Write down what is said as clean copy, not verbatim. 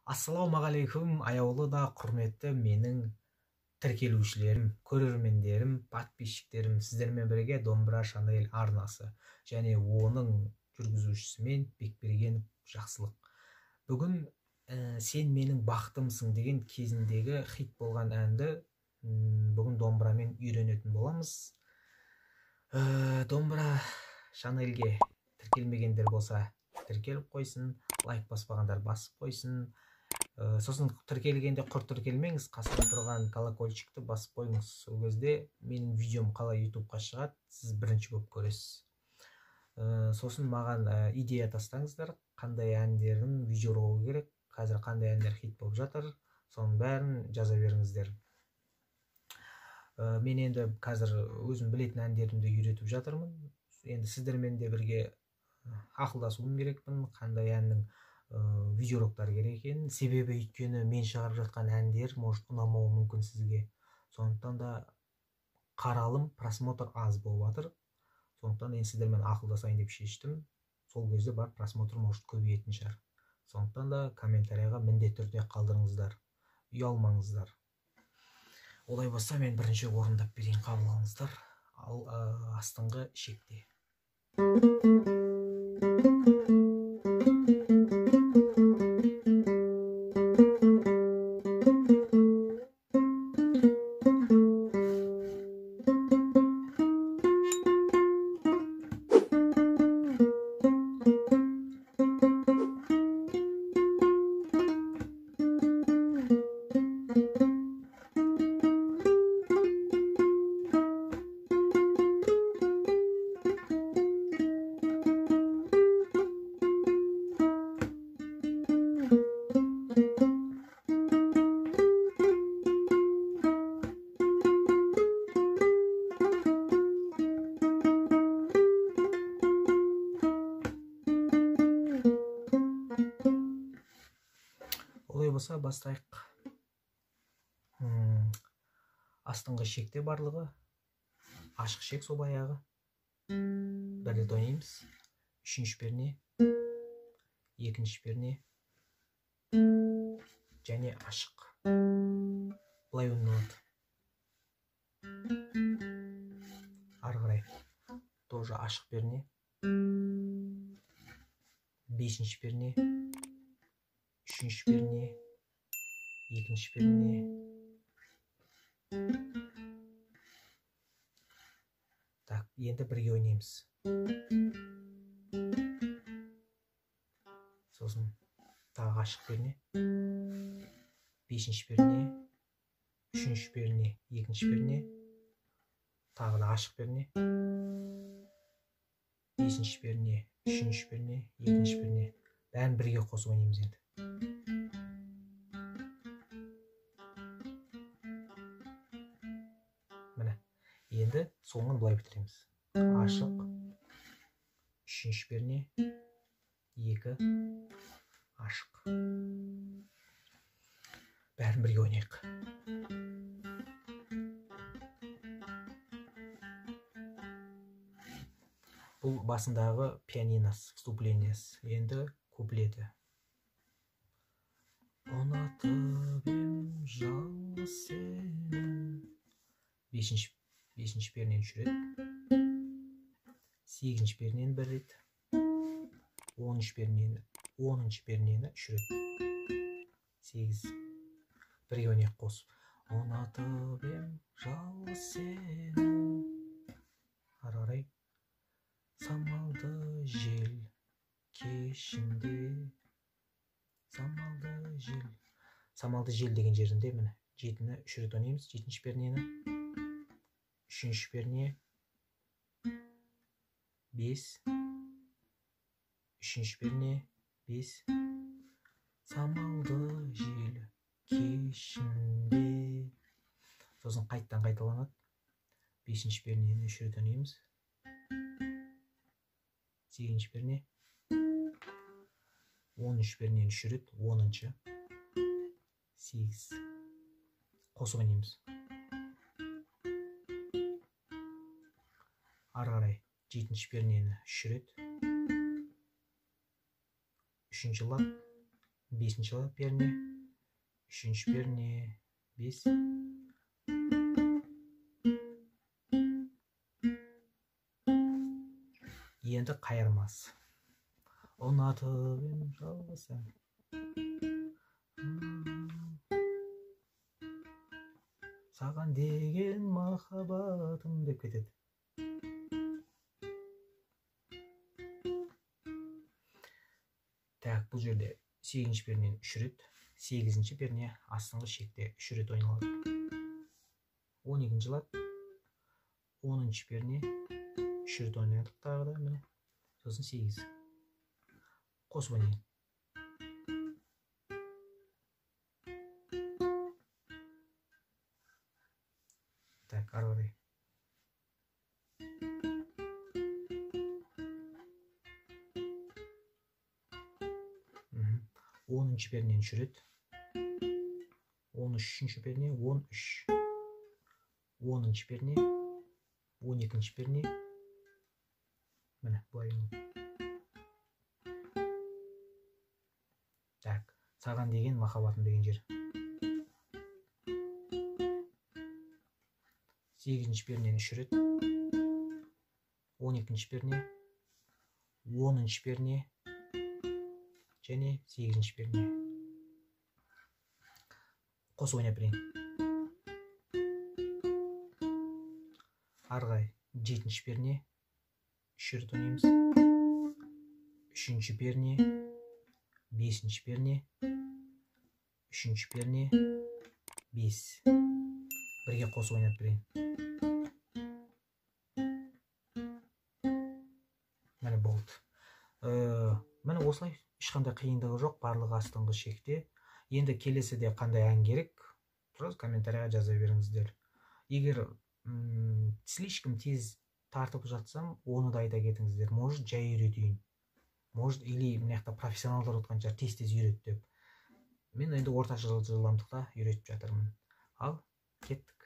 Ассалаумағалейкум, аяулы да құрметті менің тіркелушілерім, көрермендерім, подписчиктерім, сіздермен бірге Домбыра Шанель арнасы және оның жүргізушісімен Бекбергенов Жақсылық. Бүгін сен менің бақытымсың деген кезіндегі хит болған әнді бүгін домбырамен үйренетін боламыз. Домбыра Шанельге тіркелмегендер болса тіркеліп қойсын, лайк баспағандар басып қойсын. Сосын тіркелгенде құр тіркелмеңіз, қасында тұрған колокольчикті басып қойыңыз. Сол кезде менің видеом қалай ютубқа шығады, сіз бірінші болып көресіз. Сосын маған идея тастаңыздар, қандай әндердің видеолауы керек, қазір қандай әндер хит болып жатыр, соның бәрін жаза беріңіздер. Мен енді қазір өзім білетін әндерімді үйретіп жатырмын. Енді сіздермен де бірге ақылдасуым керекпін, қандай әннің видеороликтар керек екенін. Себебі өйткені мен шығарып жатқан әндер может ұнамауы мүмкін сізге. Сондықтан да қаралым, просмотр аз болып жатыр. Сондықтан мен сіздермен ақылдасайын деп шештім. Сол кезде бар просмотр может көбейетін шығар. Сондықтан да комментарияға міндетті түрде қалдырыңыздар, ұялмаңыздар. Олай болса мен бірінші орындап берейін, қабыл алыңыздар. Ал астыңғы шекте. Олай болса бастайық. Астыңғы шекте барлығы ашық шек, сол баяғы. Бір рет ойнаймыз. Үшінші перне, екінші перне және ашық. Былай ойналады. Ары қарай тоже ашық перне, бесінші перне, үшінші перне, екінші перне, так, енді бірге ойнаймыз. Сосын тағы ашық перне, бесінші перне, үшінші перне, екінші перне, тағы да ашық перне, бесінші перне, үшінші перне, екінші перне. Бәрін бірге қосып ойнаймыз енді. Міне, енді соңын былай бітіреміз. Ашық, үшінші перне, екі, ашық. Бәрін бірге ойнайық. Бұл басындағы пианиносы, вступлениясы. Енді куплеті. Ұнатып ем жалғыз сені. Бесінші пернен үш рет. Сегізінші пернен бір рет. Оныншы пернені үш рет. Сегіз. Бірге ойнайық қосып. Ұнатып ем жалғыз сені. Ары қарай. Самалды жел кешінде. Самалды жел. Самалды жел деген жерінде міне жетіні үш рет ойнаймыз. Жетінші пернені, үшінші перне, бес, үшінші перне, бес. Самалды жел кешінде. Сосын қайттан қайталанады. Бесінші пернені үш рет ойнаймыз. Сегізінші перне, оныншы пернені үш рет, оныншы, сегіз. Қосып ойнаймыз. Ары қарай жетінші пернені үш рет, үшінші лап, бесінші перне, үшінші перне, 5. Енді қайырмас. Ұнатып жалғасам. Саған деген махаббатым деп кетеді. Так, бұл жерде 8-ші пернен 3 рет, 8-ші перне астыңғы шекте 3 рет ойналады. 12-ші лад 10-ші перне 3 рет ойнадық тағы да, міне. Сосын 8. Қосып ойнайын. Так, ары қарай. Onuncu pernenin 3 rет. 13-ші перне 13. 10-ші перне 12-ші перне. Міне, бұлай. Так, саған деген махаббатым деген жер. 8-ші пернен 3 рет. 12-ші перне 10-ші перне және 8-ші перне. Қосып ойнап берейін. Ары қарай 7-ші перне 3 рет ойнаймыз. 3-ші перне 5-ші перне 3-ші перне 5. Бірге қосып ойнап берейін. Міне болды. Міне осылай, ешқандай қиындығы жоқ, барлығы астыңғы шекте. Енді келесіде қандай ән керек, просто комментарийға жаза беріңіздер. Егер слишком тез тартып жатсам, оны да айта кетіңіздер. Может, жай үйретейін. Может, или мына жақта профессионалдар отқан шығар, тез үйрет деп. Мен енді орташа жылдамдықта үйретіп жатырмын. Ал, кеттік.